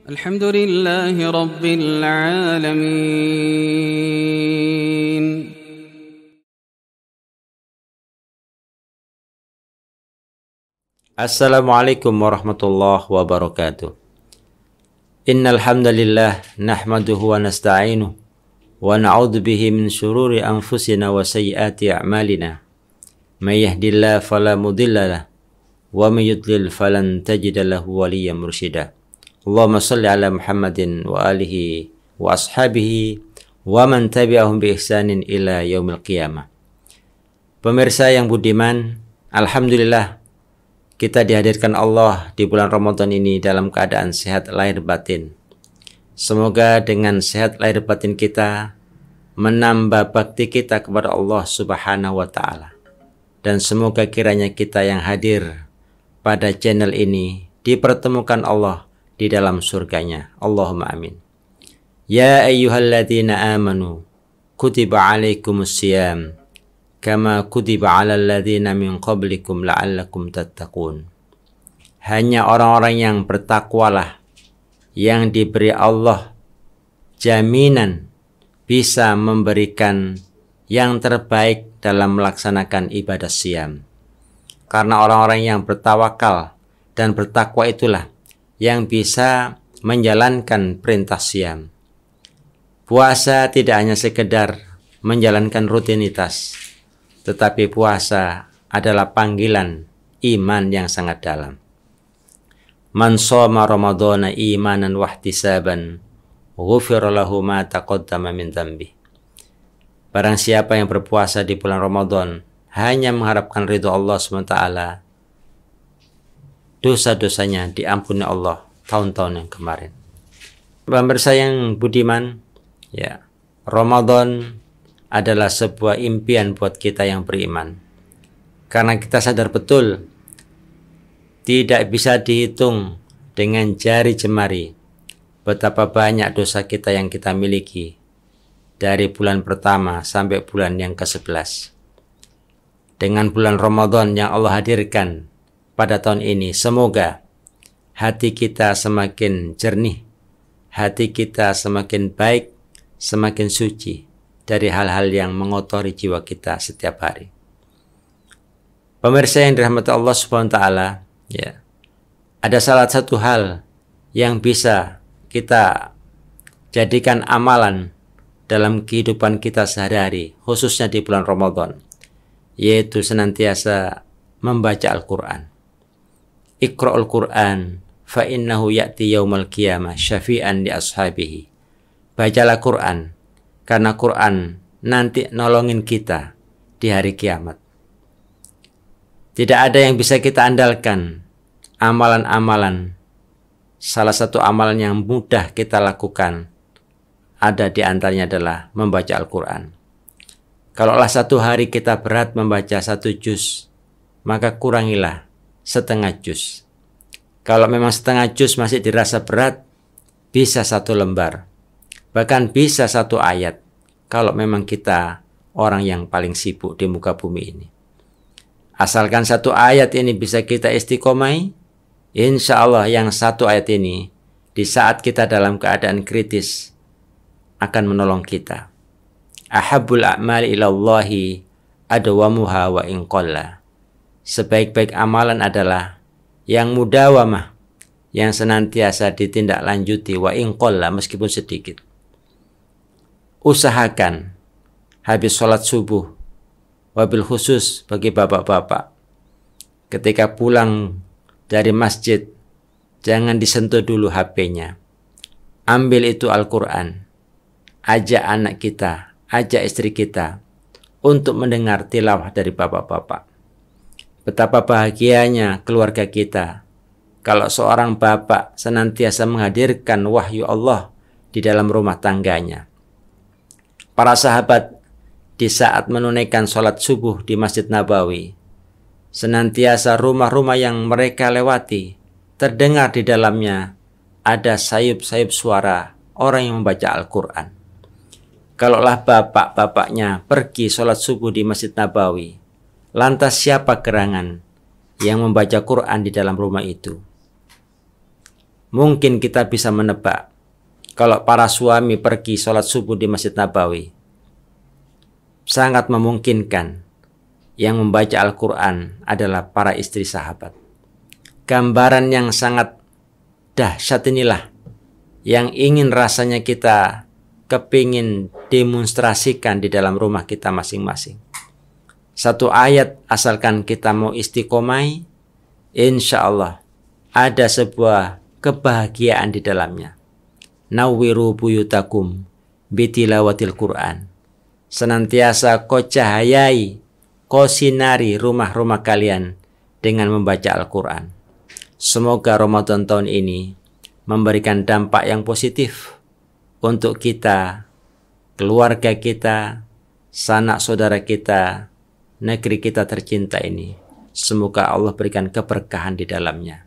الحمد لله رب العالمين. Assalamualaikum warahmatullahi wabarakatuh. Innal hamdalillah nahmaduhu wa nasta'inuhu wa na'udzu bihi min shururi anfusina wa sayyiati a'malina. May yahdihillahu fala mudilla lahu wa may yudlil falan tajida lahu waliyyan mursyida. Allahumma shalli ala Muhammadin wa alihi wa ashabihi wa man tabi'ahum bi ihsanin ila yaumil qiyamah. Pemirsa yang budiman, alhamdulillah kita dihadirkan Allah di bulan Ramadan ini dalam keadaan sehat lahir batin. Semoga dengan sehat lahir batin kita menambah bakti kita kepada Allah Subhanahu wa taala. Dan semoga kiranya kita yang hadir pada channel ini dipertemukan Allah di dalam surganya. Allahumma amin. Ya ayyuhalladzina amanu kutiba alaikumus siyam kama kutiba alal ladzina min qablikum la'allakum tattaqun. Hanya orang-orang yang bertakwalah yang diberi Allah jaminan bisa memberikan yang terbaik dalam melaksanakan ibadah siyam. Karena orang-orang yang bertawakal dan bertakwa itulah yang bisa menjalankan perintah siyam. Puasa tidak hanya sekedar menjalankan rutinitas, tetapi puasa adalah panggilan iman yang sangat dalam. Man shoma ramadhana imanan wahtisaban ghufira lahu ma taqaddama min dhanbi. Barang siapa yang berpuasa di bulan Ramadan hanya mengharapkan ridho Allah SWT, dosa-dosanya diampuni Allah tahun-tahun yang kemarin. Pemirsa yang budiman, ya, Ramadan adalah sebuah impian buat kita yang beriman. Karena kita sadar betul tidak bisa dihitung dengan jari jemari betapa banyak dosa kita yang kita miliki dari bulan pertama sampai bulan yang ke-11. Dengan bulan Ramadan yang Allah hadirkan pada tahun ini, semoga hati kita semakin jernih, hati kita semakin baik, semakin suci dari hal-hal yang mengotori jiwa kita setiap hari. Pemirsa yang dirahmati Allah SWT, ya, ada salah satu hal yang bisa kita jadikan amalan dalam kehidupan kita sehari-hari, khususnya di bulan Ramadan, yaitu senantiasa membaca Al-Quran. Iqra'ul Quran fa innahu ya'ti yaumal qiyamah syafi'an li ashabihi. Bacalah Quran karena Quran nanti nolongin kita di hari kiamat. Tidak ada yang bisa kita andalkan amalan-amalan. Salah satu amalan yang mudah kita lakukan ada di antaranya adalah membaca Al-Quran. Kalaulah satu hari kita berat membaca 1 juz, maka kurangilah setengah juz. Kalau memang setengah juz masih dirasa berat, bisa 1 lembar. Bahkan bisa 1 ayat. Kalau memang kita orang yang paling sibuk di muka bumi ini. Asalkan 1 ayat ini bisa kita istiqomai, insya Allah yang 1 ayat ini di saat kita dalam keadaan kritis akan menolong kita. Ahabbul a'mali ilallahi adwamuha wa in qalla. Sebaik-baik amalan adalah yang mudawamah, yang senantiasa ditindaklanjuti wa in qalla, meskipun sedikit. Usahakan habis sholat subuh, wabil khusus bagi bapak-bapak, ketika pulang dari masjid, jangan disentuh dulu HP-nya. Ambil itu Al-Quran, ajak anak kita, ajak istri kita untuk mendengar tilawah dari bapak-bapak. Betapa bahagianya keluarga kita kalau seorang bapak senantiasa menghadirkan wahyu Allah di dalam rumah tangganya. Para sahabat di saat menunaikan sholat subuh di Masjid Nabawi, senantiasa rumah-rumah yang mereka lewati terdengar di dalamnya ada sayup-sayup suara orang yang membaca Al-Quran. Kalaulah bapak-bapaknya pergi sholat subuh di Masjid Nabawi, lantas siapa gerangan yang membaca Quran di dalam rumah itu? mungkin kita bisa menebak kalau para suami pergi sholat subuh di Masjid Nabawi, sangat memungkinkan yang membaca Al-Quran adalah para istri sahabat. Gambaran yang sangat dahsyat inilah yang ingin rasanya kita kepingin demonstrasikan di dalam rumah kita masing-masing. Satu ayat asalkan kita mau istiqomai, insya Allah ada sebuah kebahagiaan di dalamnya. Nawwiru buyutakum bitilawatil Quran. Senantiasa kau cahayai, kau sinari rumah-rumah kalian dengan membaca Al-Quran. Semoga Ramadan tahun ini memberikan dampak yang positif untuk kita, keluarga kita, sanak saudara kita, negeri kita tercinta ini. Semoga Allah berikan keberkahan di dalamnya.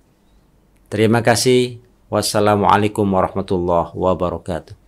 Terima kasih. Wassalamualaikum warahmatullahi wabarakatuh.